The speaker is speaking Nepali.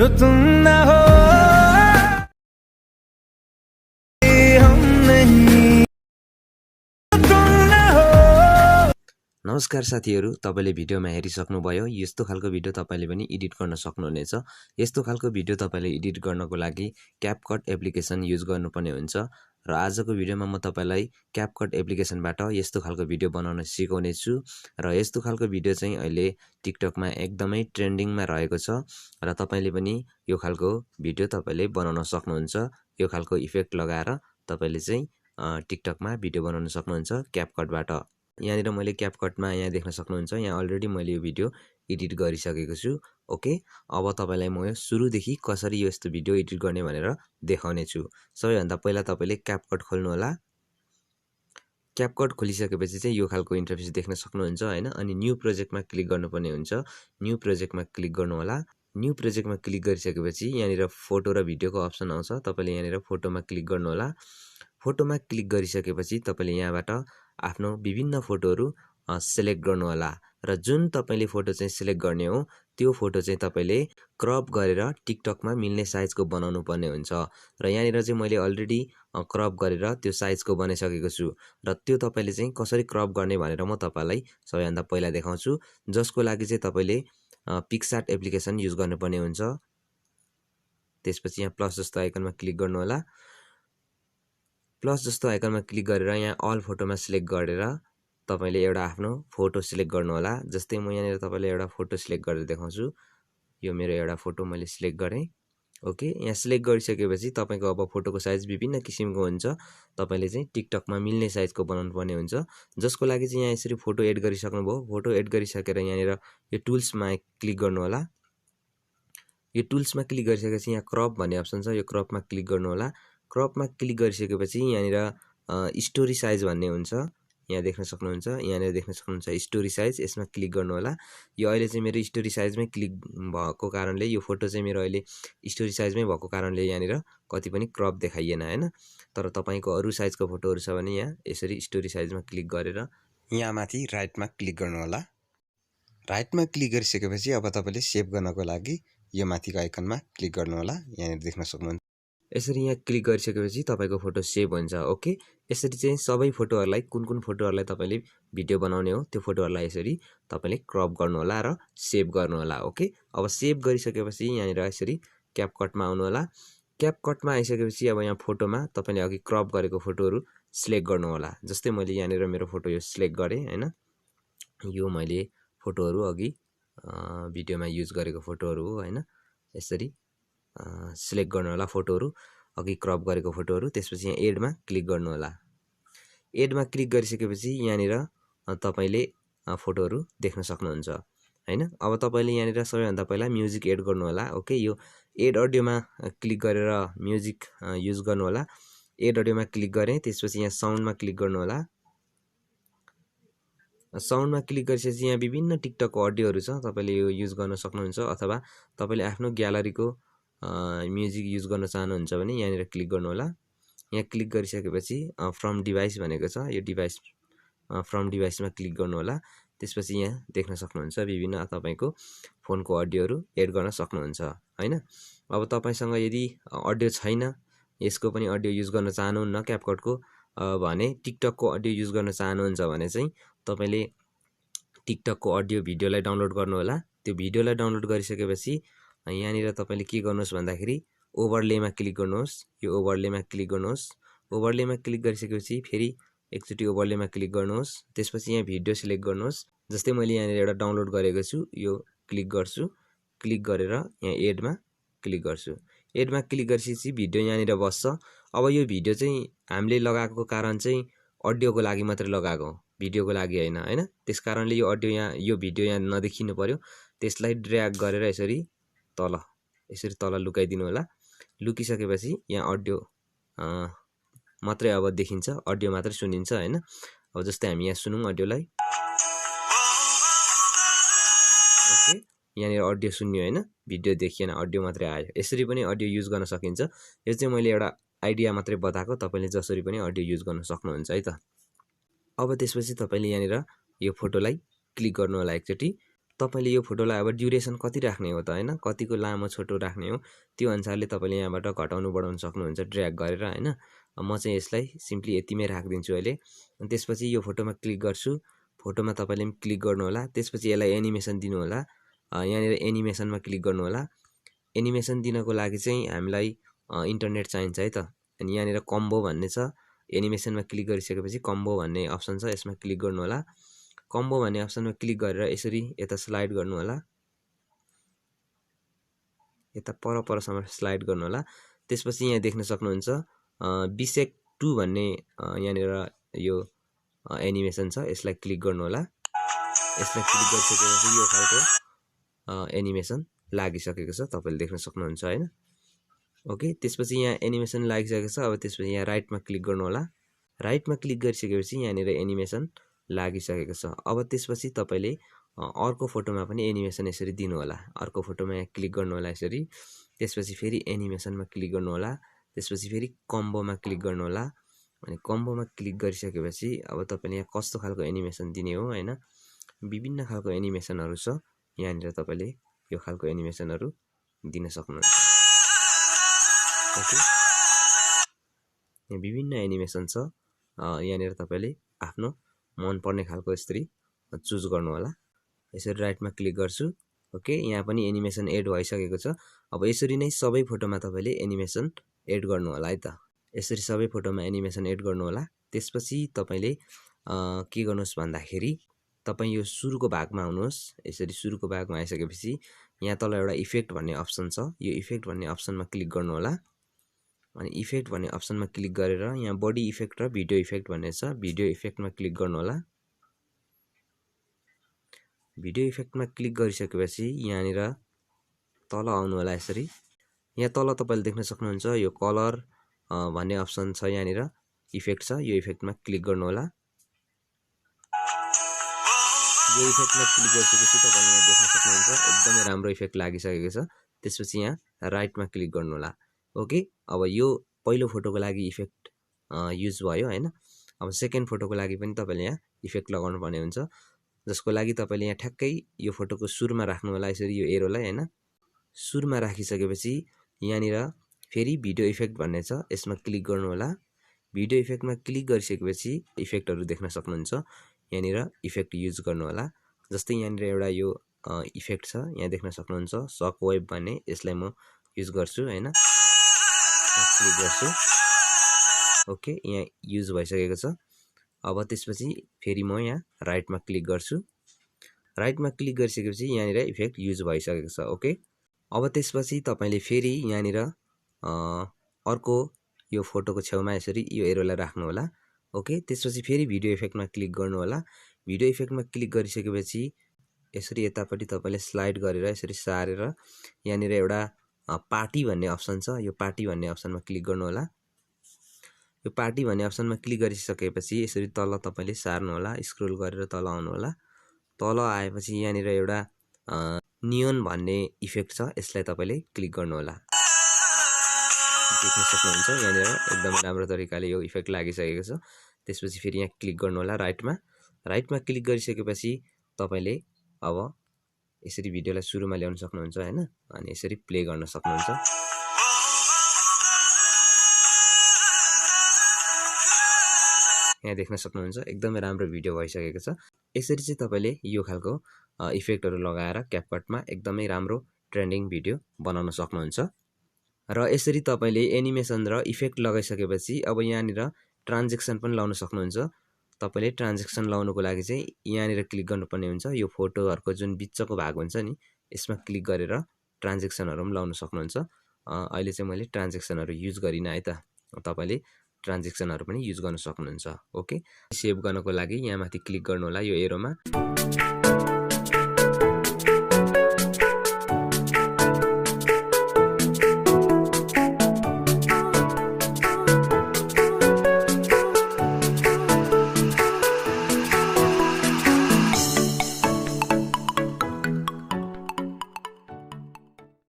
जो तुम ना हो हम नहीं, तुम ना हो। नमस्कार साथीहरु, तपाईले भिडियोमा हेरिसक्नुभयो। यस्तो खालको भिडियो तपाईले पनि एडिट गर्न सक्नुहुनेछ। यस्तो खालको भिडियो तपाईले एडिट गर्नको लागि CapCut एप्लिकेसन युज गर्नुपर्ने हुन्छ र आजको भिडियोमा म तपाईलाई CapCut एप्लिकेसनबाट यस्तो खालको भिडियो बनाउन सिकाउने छु र यस्तो खालको भिडियो चाहिँ अहिले टिकटकमा एकदमै ट्रेन्डिङमा रहेको छ र तपाईले पनि यो खालको भिडियो तपाईले बनाउन सक्नुहुन्छ। यो खालको इफेक्ट लगाएर तपाईले चाहिँ टिकटकमा भिडियो बनाउन सक्नुहुन्छ CapCutबाट। यहाँनिर मैले CapCutमा यहाँ देख्न सक्नुहुन्छ। यहाँ अलरेडी मैले यो भिडियो एडिट गरिसकेको छु। ओके, अब तपाईलाई म सुरुदेखि कसरी यस्तो भिडियो एडिट गर्ने भनेर देखाउने छु। सबैभन्दा पहिला तपाईले CapCut खोल्नु होला। CapCut खोलिसकेपछि चाहिँ यो खालको इन्टरफेस देख्न सक्नुहुन्छ हैन। अनि न्यू प्रोजेक्टमा क्लिक गर्नुपर्ने हुन्छ। न्यू प्रोजेक्टमा क्लिक गर्नु होला। न्यू प्रोजेक्टमा क्लिक गरिसकेपछि यहाँनिर फोटो र भिडियोको अप्सन आउँछ। तपाईले यहाँनिर फोटोमा क्लिक गर्नु होला। फोटोमा क्लिक गरिसकेपछि तपाईले यहाँबाट आफ्नो विभिन्न फोटोहरु सिलेक्ट गर्नु होला र जुन तपाईले फोटो चाहिँ सिलेक्ट गर्ने हो त्यो फोटो चाहिँ तपाईले क्रप गरेर टिकटकमा मिल्ने साइजको बनाउनु पर्ने हुन्छ र यहाँनिर चाहिँ मैले अलरेडी क्रप गरेर त्यो साइजको बनाइसकेको छु र त्यो तपाईले चाहिँ कसरी क्रप गर्ने भनेर म तपाईलाई सबैभन्दा पहिला देखाउँछु। जसको लागि चाहिँ तपाईले पिक्सआर्ट एप्लिकेसन युज गर्नुपर्ने हुन्छ। त्यसपछि यहाँ प्लस जस्तो आइकनमा क्लिक गर्नु होला। प्लस जस्तो आइकनमा क्लिक गरेर यहाँ अल फोटोमा सिलेक्ट गरेर तपाईले एउटा आफ्नो फोटो सिलेक्ट गर्नु होला। जस्तै म यहाँनिर तपाईलाई एउटा फोटो सिलेक्ट गरेर देखाउँछु। यो मेरो एउटा फोटो मैले सिलेक्ट गरेँ। ओके, यहाँ सिलेक्ट गरिसकेपछि तपाईको अब फोटोको साइज विभिन्न किसिमको हुन्छ। तपाईले चाहिँ टिकटकमा मिल्ने साइजको बनाउनु पर्ने हुन्छ। जसको लागि चाहिँ यहाँ यसरी फोटो एड गरिसक्नुभयो। फोटो एड गरिसकेर यहाँनिर यो टुल्समा क्लिक गर्नु होला। यो टुल्समा क्लिक गरिसकेपछि यहाँ क्रप भन्ने अप्सन छ। यो क्रपमा क्लिक गर्नु होला। क्रपमा क्लिक गरिसकेपछि यहाँनिर स्टोरी साइज भन्ने हुन्छ। यहाँ देख्न सक्नुहुन्छ। यहाँनिर देख्न सक्नुहुन्छ स्टोरी साइज। यसमा क्लिक गर्नु होला। यो अहिले चाहिँ मेरो स्टोरी साइजमै क्लिक भएको कारणले यो फोटो चाहिँ मेरो अहिले स्टोरी साइजमै भएको कारणले यहाँनिर कति पनि क्रप देखाइएन हैन। तर तपाईको अरु साइजको फोटोहरु छ भने यहाँ यसरी स्टोरी साइजमा क्लिक गरेर यहाँ माथि राइटमा क्लिक गर्नु होला। राइटमा क्लिक गरिसकेपछि अब तपाईले सेभ गर्नको लागि यो माथिको आइकनमा क्लिक गर्नु होला। यहाँनिर देख्न सक्नुहुन्छ। यसरी यहाँ क्लिक गरिसकेपछि तपाईको फोटो सेभ हुन्छ। ओके, यसरी चाहिँ सबै फोटोहरुलाई कुन फोटोहरुलाई तपाईले भिडियो बनाउने हो त्यो फोटोहरुलाई यसरी तपाईले क्रप गर्नु होला र सेभ गर्नु होला। ओके, अब सेभ गरिसकेपछि यहाँनिर यसरी CapCutमा आउनु होला। CapCutमा आइसकेपछि अब यहाँ फोटोमा तपाईले अघि क्रप गरेको फोटोहरु सिलेक्ट गर्नु होला। जस्तै मैले यहाँनिर मेरो फोटो यो सिलेक्ट गरे हैन। यो मैले फोटोहरु अघि भिडियोमा युज गरेको फोटोहरु हो हैन। यसरी सिलेक्ट गर्नु होला फोटोहरु, अघि क्रप गरेको फोटोहरु। त्यसपछि यहाँ एडमा क्लिक गर्नु होला। एडमा क्लिक गरिसकेपछि यहाँनिर तपाईले फोटोहरु देख्न सक्नुहुन्छ हैन। अब तपाईले यहाँनिर सबैभन्दा पहिला म्युजिक एड गर्नु होला। ओके, यो एड अडियोमा क्लिक गरेर म्युजिक युज गर्नु होला। एड अडियोमा क्लिक गरे, त्यसपछि यहाँ साउन्डमा क्लिक गर्नु होला। साउन्डमा क्लिक गरिसकेपछि यहाँ विभिन्न टिकटकको अडियोहरु छ। तपाईले यो युज गर्न सक्नुहुन्छ अथवा तपाईले आफ्नो ग्यालरीको म्युजिक युज गर्न चाहनुहुन्छ भने यहाँनिर क्लिक गर्नु होला। यहाँ क्लिक गरिसकेपछि फ्रम डिभाइस भनेको छ। यो डिभाइस फ्रम डिभाइसमा क्लिक गर्नु होला। त्यसपछि यहाँ देख्न सक्नुहुन्छ विभिन्न तपाईको फोनको अडियोहरु एड गर्न सक्नुहुन्छ हैन। अब तपाईसँग यदि अडियो छैन, यसको पनि अडियो युज गर्न चाहनुहुन्न CapCutको भने टिकटकको अडियो युज गर्न चाहनुहुन्छ भने चाहिँ तपाईले टिकटकको अडियो भिडियोलाई डाउनलोड गर्नु होला। त्यो भिडियोलाई डाउनलोड गरिसकेपछि यहाँनिर तपाईले के गर्नुहोस् भन्दाखेरि ओभरलेमा क्लिक गर्नुहोस्। यो ओभरलेमा क्लिक गर्नुहोस्। ओभरलेमा क्लिक गरिसकेपछि फेरि एकचोटी ओभरलेमा क्लिक गर्नुहोस्। त्यसपछि यहाँ भिडियो सिलेक्ट गर्नुहोस्। जस्तै मैले यहाँनिर एउटा डाउनलोड गरेको छु, यो क्लिक गर्छु। क्लिक गरेर यहाँ एडमा क्लिक गर्छु। एडमा क्लिक गरिसकेपछि भिडियो यहाँनिर बस्छ। अब यो भिडियो चाहिँ हामीले लगाएको कारण चाहिँ अडियोको लागि मात्रै लगाएको हो, भिडियोको लागि हैन हैन। त्यसकारणले यो अडियो यहाँ यो भिडियो यहाँ नदेखिनु पर्यो। त्यसलाई ड्र्याग गरेर यसरी तल लुकाइदिनु होला। लुकिसकेपछि यहाँ अडियो मात्रै अब देखिन्छ, अडियो मात्रै सुनिन्छ हैन। अब जस्तै हामी यहाँ सुनौं अडियोलाई। ओके, यहाँनिर अडियो सुन्यो हैन, भिडियो देखिएन, अडियो मात्रै आयो। यसरी पनि अडियो युज गर्न सकिन्छ। यो चाहिँ मैले एउटा आइडिया मात्रै बताएको, तपाईले जसरी पनि अडियो युज गर्न सक्नुहुन्छ है त। अब त्यसपछि तपाईले यहाँनिर यो फोटोलाई क्लिक गर्नु होला एकचोटी। तपाईले यो फोटोलाई अब ड्युरेसन कति राख्ने हो त हैन, कतिको लामो छोटो राख्ने हो त्यो अनुसारले तपाईले यहाँबाट घटाउनु बढाउन सक्नुहुन्छ ड्र्याग गरेर हैन। म चाहिँ यसलाई सिम्पली यतिमै राखिदिन्छु अहिले। अनि त्यसपछि यो फोटोमा क्लिक गर्छु। फोटोमा तपाईले पनि क्लिक गर्नु होला। त्यसपछि यसलाई एनिमेसन दिनु होला। यहाँनिर एनिमेसनमा क्लिक गर्नु होला। एनिमेसन दिनको लागि चाहिँ हामीलाई इन्टरनेट चाहिन्छ है त। अनि यहाँनिर कम्बो भन्ने छ। एनिमेसनमा क्लिक गरिसकेपछि कम्बो भन्ने अप्सन छ, यसमा क्लिक गर्नु होला। कम्बो भन्ने अप्सनमा क्लिक गरेर यसरी यता स्लाइड गर्नु होला। यता परसम्म स्लाइड गर्नु होला। त्यसपछि यहाँ देख्न सक्नुहुन्छ बिसेक 2 भन्ने यहाँनिर यो एनिमेसन छ, यसलाई क्लिक गर्नु होला। यसलाई क्लिक गरिसकेपछि यो खालको एनिमेसन लागिसकेको छ, तपाईले देख्न सक्नुहुन्छ हैन। ओके, त्यसपछि यहाँ एनिमेसन लागिसकेको छ। अब त्यसपछि यहाँ राइटमा क्लिक गर्नु होला। राइटमा क्लिक गरिसकेपछि यहाँनिर एनिमेसन लागिसकेको छ। अब त्यसपछि तपाईले अर्को फोटोमा पनि एनिमेसन यसरी दिनु होला। अर्को फोटोमा यहाँ क्लिक गर्नु होला यसरी। त्यसपछि फेरि एनिमेसनमा क्लिक गर्नु होला। त्यसपछि फेरि कम्बोमा क्लिक गर्नु होला। अनि कम्बोमा क्लिक गरिसकेपछि अब तपाईले यहाँ कस्तो खालको एनिमेसन दिने हो हैन, विभिन्न खालको एनिमेसनहरु छ। यहाँनिर तपाईले यो खालको एनिमेसनहरु दिन सक्नुहुन्छ। ओके, यहाँ विभिन्न एनिमेसन छ। यहाँनिर तपाईले आफ्नो मन पर्ने खालको यसरी चुज गर्नु होला। यसरी राइटमा क्लिक गर्छु। ओके, यहाँ पनि एनिमेसन एड भइसकेको छ। अब यसरी नै सबै फोटोमा तपाईले एनिमेसन एड गर्नु होला है त। यसरी सबै फोटोमा एनिमेसन एड गर्नु होला। त्यसपछि तपाईले के गर्नुस् भन्दाखेरि तपाई यो सुरुको भागमा आउनुहोस्। यसरी सुरुको भागमा आइसकेपछि यहाँ तल एउटा इफेक्ट भन्ने अप्सन छ। यो इफेक्ट भन्ने अप्सनमा क्लिक गर्नु होला। अनि इफेक्ट भन्ने अप्सनमा क्लिक गरेर यहाँ बडी इफेक्ट र भिडियो इफेक्ट भन्ने छ, भिडियो इफेक्टमा क्लिक गर्नु होला। भिडियो इफेक्टमा क्लिक गरिसकेपछि यहाँनिर तल आउनु होला यसरी। यहाँ तल तपाईले देख्न सक्नुहुन्छ यो कलर भन्ने अप्सन छ, यहाँनिर इफेक्ट छ। यो इफेक्टमा क्लिक गर्नु होला। यो इफेक्टमा क्लिक गरिसकेपछि तपाईले यहाँ देख्न सक्नुहुन्छ एकदमै राम्रो इफेक्ट लागिसकेको छ। त्यसपछि यहाँ राइटमा क्लिक गर्नु होला। ओके, अब यो पहिलो फोटोको लागि इफेक्ट युज भयो हैन। अब सेकेन्ड फोटोको लागि पनि तपाईले यहाँ इफेक्ट लगाउनु पर्ने हुन्छ, जसको लागि तपाईले यहाँ ठ्याक्कै यो फोटोको सुरुमा राख्नु होला यसरी यो एरोलाई हैन। सुरुमा राखिसकेपछि यहाँनिर फेरि भिडियो इफेक्ट भन्ने छ, यसमा क्लिक गर्नु होला। भिडियो इफेक्टमा क्लिक गरिसकेपछि इफेक्टहरु देख्न सक्नुहुन्छ। यहाँनिर इफेक्ट युज गर्नु होला। जस्तै यहाँनिर एउटा यो इफेक्ट छ, यहाँ देख्न सक्नुहुन्छ सक वेभ भन्ने, यसलाई म युज गर्छु हैन। क्लिक गर्छु। ओके, यहाँ युज भइसकेको छ। अब त्यसपछि फेरि म यहाँ राइटमा क्लिक गर्छु। राइटमा क्लिक गरिसकेपछि यहाँनिर इफेक्ट युज भइसकेको छ। ओके, अब त्यसपछि तपाईले फेरि यहाँनिर अर्को यो फोटोको छेउमा यसरी यो एरोलाई राख्नु होला। ओके, त्यसपछि फेरि भिडियो इफेक्टमा क्लिक गर्नु होला। भिडियो इफेक्टमा क्लिक गरिसकेपछि यसरी यतापट्टि तपाईले स्लाइड गरेर यसरी सारेर यहाँनिर एउटा पार्टी भन्ने अप्सन छ, यो पार्टी भन्ने अप्सनमा क्लिक गर्नु होला। यो पार्टी भन्ने अप्सनमा क्लिक गरिसकेपछि यसरी तल तपाईले सार्नु होला, स्क्रोल गरेर तल आउनु होला। तल आएपछि यहाँनिर एउटा नियोन भन्ने इफेक्ट छ, यसलाई तपाईले क्लिक गर्नु होला। देख्न सक्नुहुन्छ यहाँनिर एकदमै राम्रो तरिकाले यो इफेक्ट लागिसकेको छ। त्यसपछि फेरि यहाँ क्लिक गर्नु होला राइटमा। राइटमा क्लिक गरिसकेपछि तपाईले अब यसरी भिडियोलाई सुरुमा ल्याउन सक्नुहुन्छ हैन। अनि यसरी प्ले गर्न सक्नुहुन्छ। यहाँ देख्न सक्नुहुन्छ एकदमै राम्रो भिडियो भइसकेको छ। यसरी चाहिँ तपाईले यो खालको इफेक्टहरु लगाएर क्यापकटमा एकदमै राम्रो ट्रेन्डिङ भिडियो बनाउन सक्नुहुन्छ। र यसरी तपाईले एनिमेसन र इफेक्ट लगाइसकेपछि अब यहाँनिर ट्रान्जेक्सन पनि लाउन सक्नुहुन्छ। तपाईले ट्रान्जेक्सन लाउनुको लागि चाहिँ यहाँनिर क्लिक गर्नुपर्ने हुन्छ। यो फोटोहरुको जुन बिचको भाग हुन्छ नि, यसमा क्लिक गरेर ट्रान्जेक्सनहरु पनि लाउन सक्नुहुन्छ। अहिले चाहिँ मैले ट्रान्जेक्सनहरु युज गरिन है त। तपाईले ट्रान्जेक्सनहरु पनि युज गर्न सक्नुहुन्छ। ओके, सेभ गर्नको लागि यहाँ माथि क्लिक गर्नु होला यो एरोमा।